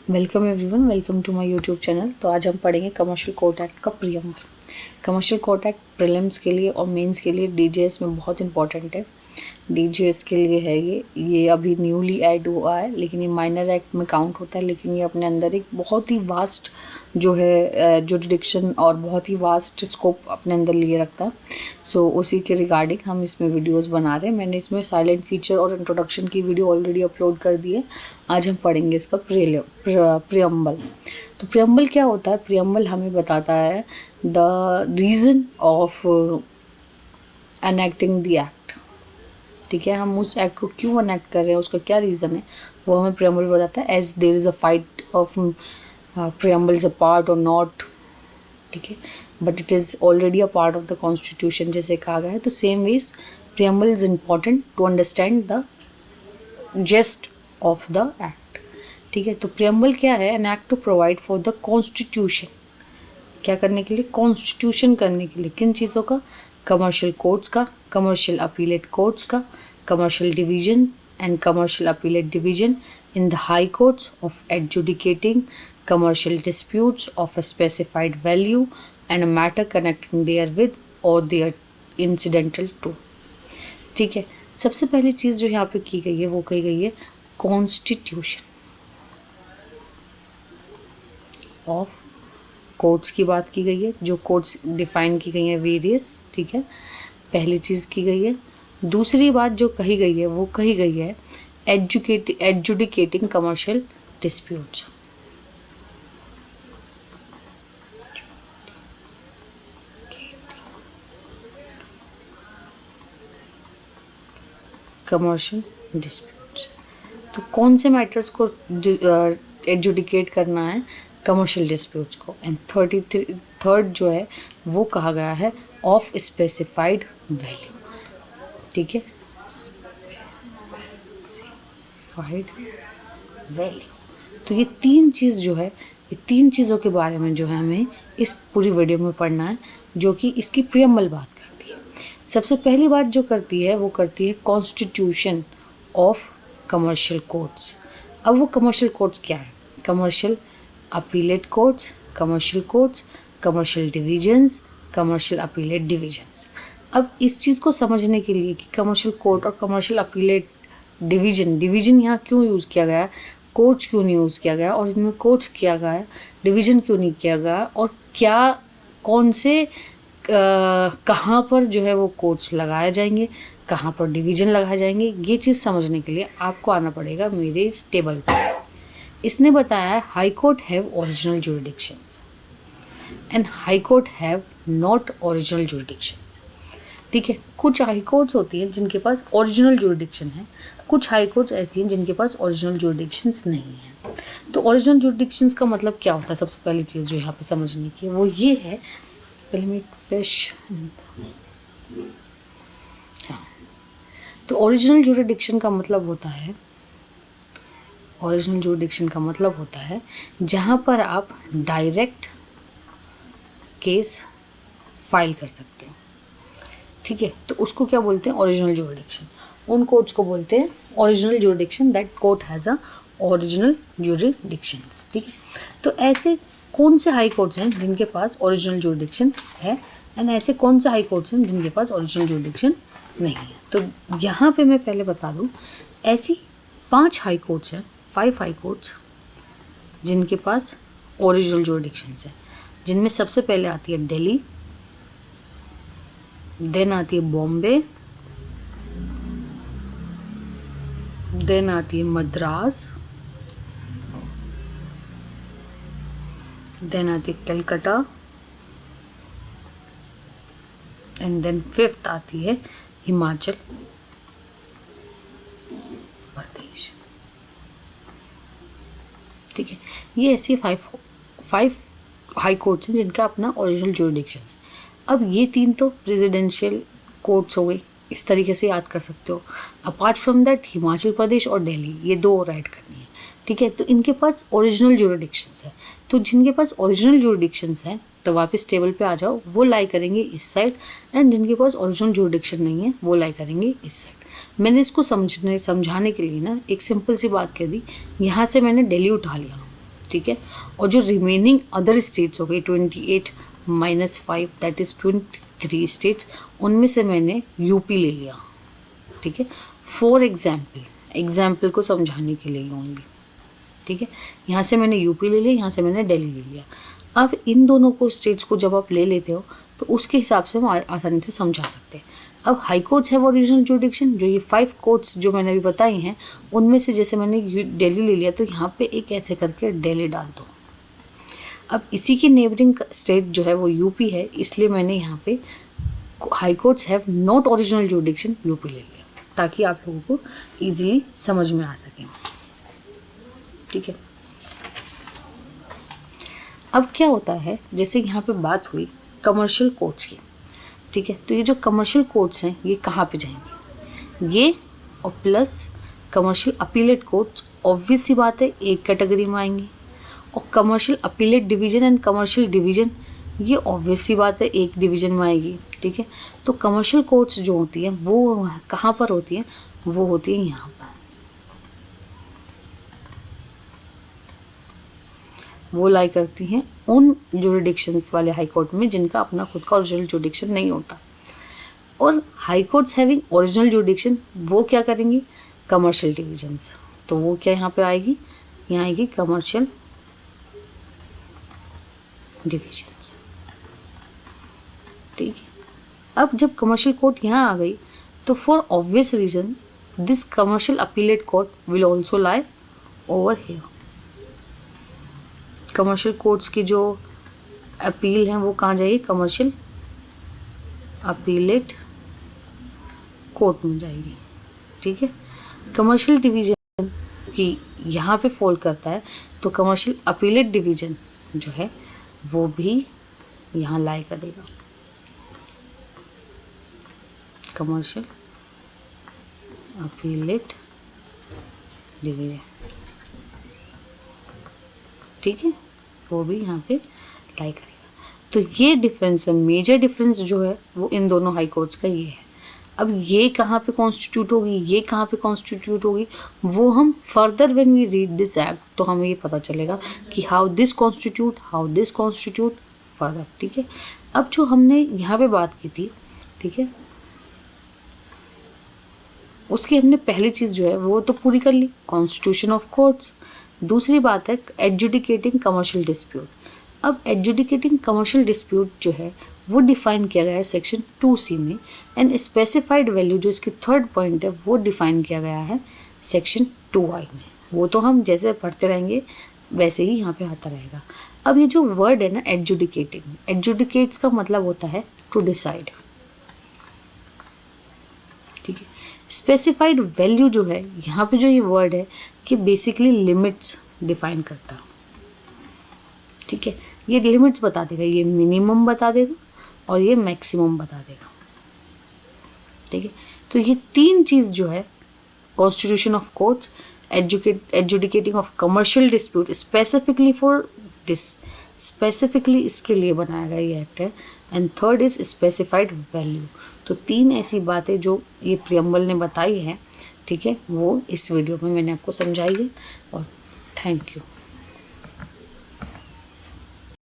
Welcome everyone, welcome to my YouTube channel. तो आज हम पढ़ेंगे कमर्शियल कोर्ट एक्ट का preamble. Commercial court act prelims के लिए और मेंस के लिए डीजीएस में बहुत इंपॉर्टेंट है। डीजीएस के लिए है ये अभी न्यूली ऐड हुआ है, लेकिन ये माइनर एक्ट में काउंट होता है। लेकिन ये अपने अंदर एक बहुत ही वास्ट जो है जुरिडिक्शन और बहुत ही वास्ट स्कोप अपने अंदर लिए रखता है। सो उसी के रिगार्डिंग हम इसमें वीडियोस बना रहे हैं। मैंने इसमें साइलेंट फीचर और इंट्रोडक्शन की वीडियो ऑलरेडी अपलोड कर दी है। आज हम पढ़ेंगे इसका प्रीएम्बल। तो प्रीएम्बल क्या होता है? प्रीएम्बल हमें बताता है the reason of enacting the act. ठीक है, हम उस एक्ट को क्यों एनेक्ट कर रहे हैं, उसका क्या रीज़न है, वो हमें प्रीएम्बल बताता है। As there is a fight of preamble is a part or not, ठीक है, but it is already a part of the constitution जैसे कहा गया है। तो same ways preamble is important to understand the gist of the act. ठीक है, तो प्रीएम्बल क्या है? An act to provide for the constitution. क्या करने के लिए? कॉन्स्टिट्यूशन करने के लिए। किन चीज़ों का? कमर्शियल कोर्ट्स का, कमर्शियल अपीलेट कोर्ट्स का, commercial division and commercial appellate division in the high courts of adjudicating commercial disputes of a specified value and a matter connecting therewith or their incidental to। ठीक है, सबसे पहली चीज़ जो यहाँ पे की गई है वो कही गई है कॉन्स्टिट्यूशन ऑफ कोर्ट्स की बात की गई है, जो कोर्ट्स डिफाइन की गई है वेरियस। ठीक है, पहली चीज़ की गई है। दूसरी बात जो कही गई है वो कही गई है adjudicating commercial disputes. Commercial disputes, तो कौन से मैटर्स को एडजुडिकेट करना है? कमर्शियल डिस्प्यूट्स को। एंड थर्ड जो है वो कहा गया है ऑफ स्पेसिफाइड वैल्यू। ठीक है, स्पेसिफाइड वैल्यू। तो ये तीन चीज़ जो है, ये तीन चीज़ों के बारे में जो है हमें इस पूरी वीडियो में पढ़ना है, जो कि इसकी प्रीएम्बल बात करती है। सबसे पहली बात जो करती है वो करती है कॉन्स्टिट्यूशन ऑफ कमर्शियल कोर्ट्स। अब वो कमर्शियल कोर्ट्स क्या है? Commercial appellate courts, commercial courts, commercial divisions, commercial appellate divisions. अब इस चीज़ को समझने के लिए कि कमर्शियल कोर्ट और कमर्शियल अपीलेट डिवीजन यहाँ क्यों यूज़ किया गया है, कोर्ट्स क्यों नहीं यूज़ किया गया, और इनमें कोर्ट्स किया गया है, डिवीजन क्यों नहीं किया गया, और क्या कौन से कहाँ पर जो है वो कोर्ट्स लगाए जाएंगे, कहाँ पर डिवीजन लगाए जाएंगे, ये चीज़ समझने के लिए आपको आना पड़ेगा मेरे इस टेबल पर। इसने बताया है high court have original jurisdictions and high court have not original jurisdictions. ठीक है, कुछ हाई कोर्ट्स होती हैं जिनके पास ओरिजिनल जुरिडिक्शन है, कुछ हाई कोर्ट्स ऐसी हैं जिनके पास ओरिजिनल जुरिडिक्शंस नहीं है। तो ओरिजिनल जुरिडिक्शंस का मतलब क्या होता है? सबसे पहली चीज़ जो यहाँ पे समझने की वो ये है, पहले मैं फ्रेश, हाँ, तो ओरिजिनल जुरिडिक्शन का मतलब होता है, ओरिजिनल जुरिडिक्शन का मतलब होता है जहाँ पर आप डायरेक्ट केस फाइल कर सकते हैं। ठीक है, तो उसको क्या बोलते हैं? Original jurisdiction. उन कोर्ट्स को बोलते हैं original jurisdiction, that court has a original jurisdictions. ठीक है, तो ऐसे कौन से हाई कोर्ट्स हैं जिनके पास ओरिजिनल जुरिडिक्शन है, एंड ऐसे कौन से हाई कोर्ट्स हैं जिनके पास ओरिजिनल जुरिडिक्शन नहीं है? तो यहाँ पे मैं पहले बता दूँ, ऐसी 5 हाई कोर्ट्स हैं, 5 हाई कोर्ट्स जिनके पास ओरिजिनल जुरिडिक्शंस है, जिनमें सबसे पहले आती है दिल्ली, देन आती है बॉम्बे, देन आती है मद्रास, देन आती है कलकत्ता, एंड देन 5th आती है हिमाचल प्रदेश। ठीक है, ये ऐसी 5 हाई कोर्ट्स हैं जिनका अपना ओरिजिनल जुरिडिक्शन है। अब ये 3 तो प्रेसिडेंशियल कोर्ट्स हो गई, इस तरीके से याद कर सकते हो। Apart from that Himachal Pradesh और दिल्ली, ये 2 और ऐड करनी है। ठीक है, तो इनके पास ओरिजिनल जुरिडिक्शंस है। तो जिनके पास ओरिजिनल जुरिडिक्शंस हैं तो वापस टेबल पे आ जाओ, वो लाई करेंगे इस साइड, एंड जिनके पास ओरिजिनल जुरिडिक्शन नहीं है वो लाई करेंगे इस साइड। मैंने इसको समझाने के लिए ना एक सिंपल सी बात कह दी, यहाँ से मैंने दिल्ली उठा लिया, ठीक है। और जो रिमेनिंग अदर स्टेट्स हो गई 28 - 5 दैट इज़ 23 स्टेट्स, उनमें से मैंने यूपी ले लिया, ठीक है, फॉर एग्जाम्पल को समझाने के लिए ओनली, ठीक है। यहाँ से मैंने यूपी ले लिया, यहाँ से मैंने दिल्ली ले लिया। अब इन दोनों को स्टेट्स को जब आप ले लेते हो तो उसके हिसाब से हम आसानी से समझा सकते हैं। अब high courts have original jurisdiction, जो ये 5 कोर्ट्स जो मैंने अभी बताई हैं उनमें से जैसे मैंने दिल्ली ले लिया तो यहाँ पे एक ऐसे करके दिल्ली डाल दो। अब इसी की नेबरिंग स्टेट जो है वो यूपी है, इसलिए मैंने यहाँ पे high courts have not original jurisdiction UP ले लिया, ताकि आप लोगों को ईजिली समझ में आ सके, ठीक है। अब क्या होता है, जैसे यहाँ पे बात हुई कमर्शियल कोर्ट्स की, ठीक है, तो ये जो कमर्शियल कोर्ट्स हैं ये कहाँ पे जाएंगे, ये और plus commercial appellate courts obvious सी बात है एक कैटेगरी में आएंगे, और commercial appellate division and commercial division ये ऑब्वियस सी बात है एक डिवीज़न में आएगी, ठीक है। तो कमर्शियल कोर्ट्स जो होती हैं वो कहाँ पर होती हैं, वो होती है यहाँ पर, वो लाई करती हैं उन जुरिडिक्शंस वाले हाई कोर्ट में जिनका अपना खुद का ओरिजिनल जुरिडिक्शन नहीं होता। और high courts having original jurisdiction वो क्या करेंगी, कमर्शियल डिवीजन्स, तो वो क्या यहाँ पे आएगी, यहाँ आएगी कमर्शियल डिवीजन्स, ठीक है। अब जब कमर्शियल कोर्ट यहाँ आ गई तो for obvious reason this commercial appellate court will also lie over here. Commercial courts की जो अपील हैं वो कहाँ जाएगी, कमर्शियल अपीलेट कोर्ट में जाएगी, ठीक है। कमर्शियल डिवीज़न की यहाँ पे फॉल करता है तो कमर्शियल अपीलेट डिवीज़न जो है वो भी यहाँ लाई करेगा, कमर्शियल अपीलेट डिवीज़न, ठीक है, वो भी यहाँ पे लाई करेगा। तो ये डिफरेंस है, मेजर डिफरेंस जो है वो इन दोनों हाई कोर्ट्स का ये है। अब ये कहाँ पे कॉन्स्टिट्यूट होगी, ये कहाँ पे कॉन्स्टिट्यूट होगी, वो हम further when we read this act तो हमें ये पता चलेगा कि हाउ दिस कॉन्स्टिट्यूट फर्दर, ठीक है। अब जो हमने यहाँ पे बात की थी, ठीक है, उसकी हमने पहली चीज़ जो है वो तो पूरी कर ली, कॉन्स्टिट्यूशन ऑफ कोर्ट्स। दूसरी बात है एडजुडिकेटिंग कमर्शियल डिस्प्यूट। अब एडजुडिकेटिंग कमर्शियल डिस्प्यूट जो है वो डिफाइन किया गया है सेक्शन 2C में, एंड स्पेसिफाइड वैल्यू जो इसकी थर्ड पॉइंट है वो डिफाइन किया गया है सेक्शन 2I में। वो तो हम जैसे पढ़ते रहेंगे वैसे ही यहाँ पे आता रहेगा। अब ये जो वर्ड है ना एडजुडिकेटिंग, एडजुडिकेट्स का मतलब होता है टू डिसाइड, ठीक है। स्पेसिफाइड वैल्यू जो है यहाँ पे जो ये वर्ड है कि बेसिकली लिमिट्स डिफाइन करता है, ठीक है। ये लिमिट्स बता देगा, ये मिनिमम बता देगा और ये मैक्सिमम बता देगा, ठीक है। तो ये तीन चीज़ जो है constitution of courts, adjudicating of commercial dispute specifically for this, specifically इसके लिए बनाया गया ये एक्ट है, and third is specified value. तो तीन ऐसी बातें जो ये प्रियम्बल ने बताई है, ठीक है, वो इस वीडियो में मैंने आपको समझाई है। और थैंक यू।